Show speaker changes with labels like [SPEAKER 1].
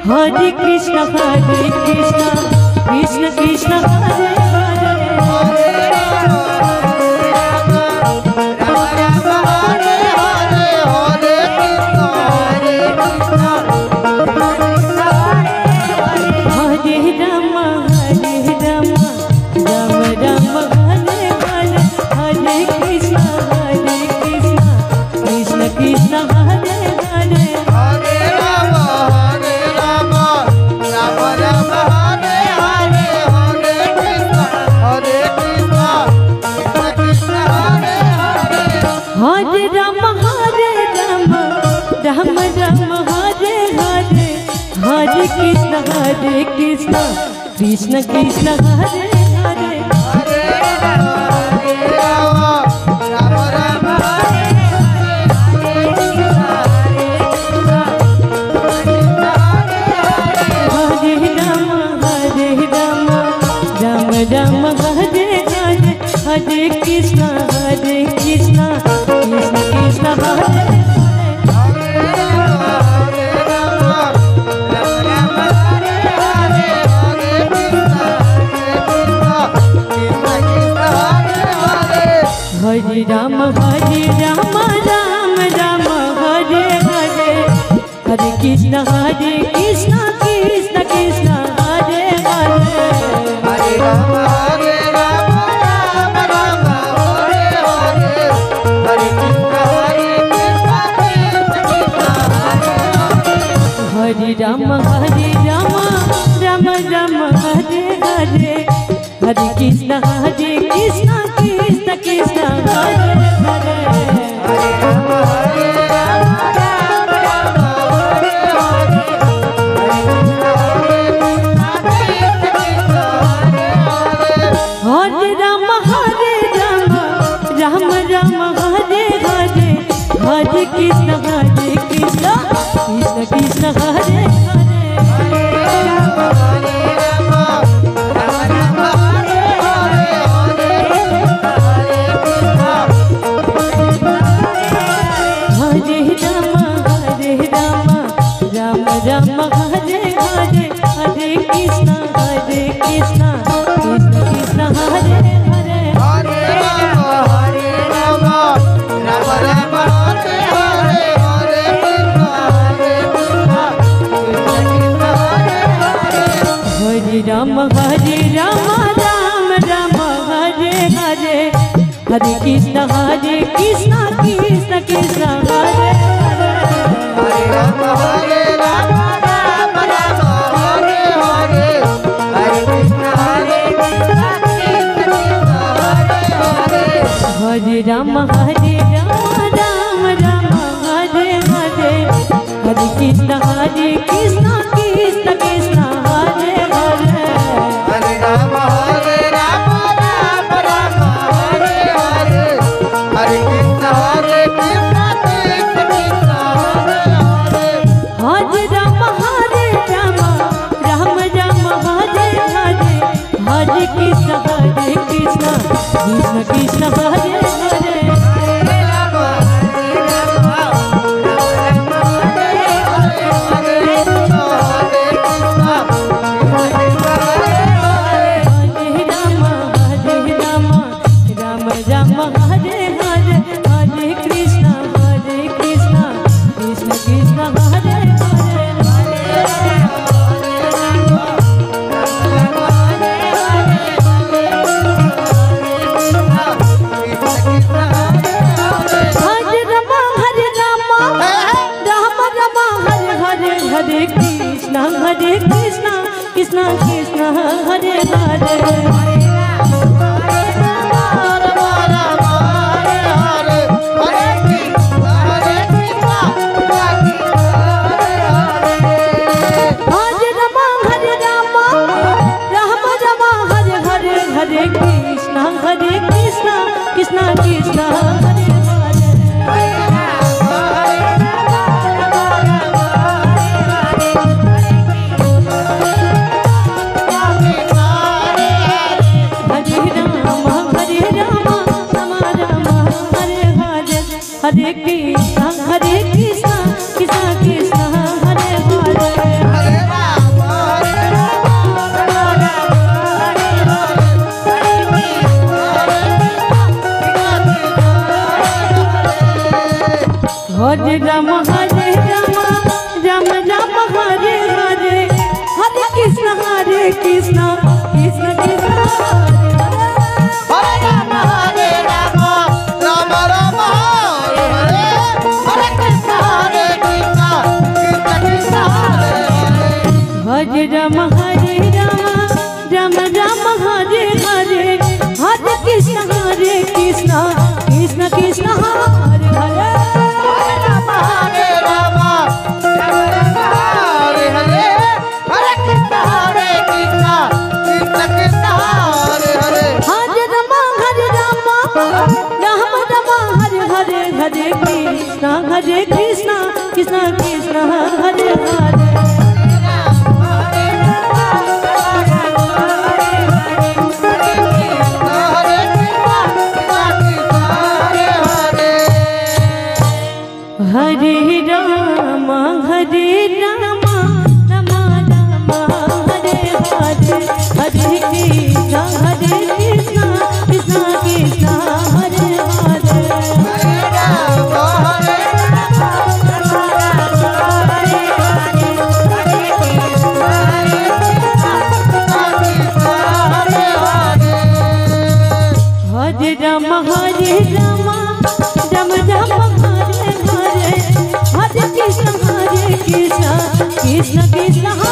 [SPEAKER 1] Hare Krishna Krishna Krishna Hare Hare Hare Krishna Krishna Krishna Hare Hare
[SPEAKER 2] Hare Ram Ram Ram Hare Hare
[SPEAKER 1] Hare Ram Ram Ram Hare Hare Hare Krishna Krishna Krishna Hare Hare Ram Ram Ram Hare Hare Hare Krishna Krishna Krishna Hare Hare
[SPEAKER 2] Hare Ram Ram Ram Hare Hare Hare Krishna
[SPEAKER 1] Hare Ram Ram Ram Hare Hare Hare Krishna Krishna Krishna Hare Hare
[SPEAKER 2] Hare Ram Ram Ram Hare Hare Hare Krishna
[SPEAKER 1] Hare Ram Ram Ram Hare Hare Hare Krishna Krishna Krishna Hare Hare Ram Hare Hare Hare Krishna Krishna Krishna Hare Hare
[SPEAKER 2] Hare Ram Ram Ram Hare Hare Hare Krishna
[SPEAKER 1] Hare Ram Ram Ram Hare Hare Hare Krishna Krishna Krishna Hare Hare
[SPEAKER 2] Hare Ram Ram Ram Hare Hare Hare Krishna
[SPEAKER 1] Hare Ram Ram Ram Hare Hare Hare Krishna Krishna Krishna Hare Hare
[SPEAKER 2] Hare Ram Ram Ram Hare Hare Hare Krishna Krishna
[SPEAKER 1] Hare Ram Ram Hare Hare Hare Krishna Krishna Krishna Hare Hare
[SPEAKER 2] Hare Ram
[SPEAKER 1] Ram Hare Hare Hare Krishna Krishna Krishna Hare Hare Hare Krishna Krishna Krishna Hare Hare Hare Krishna Krishna Krishna Hare Hare Hare Krishna Krishna Krishna Hare Hare Hare Ram Ram Ram Ram Hare Hare Hare Krishna Krishna Krishna
[SPEAKER 2] Hare Ram Ram Ram Ram Hare Hare Hare Krishna Krishna Krishna Hare Hare
[SPEAKER 1] Hare Ram Ram Ram Ram Hare Hare Hare Krishna Krishna Krishna Krishna Hare Hare
[SPEAKER 2] Hare Ram Ram Hare Hare Hare Krishna Krishna Krishna Hare Hare
[SPEAKER 1] Hare Ram Ram Ram Hare Hare Hare Krishna Krishna Krishna Hare Hare Hare Ram Ram Ram Hare Hare Hare Krishna Krishna Krishna Hare Hare Hare Ram Ram Ram Ram Hare Hare Hare Krishna Krishna Krishna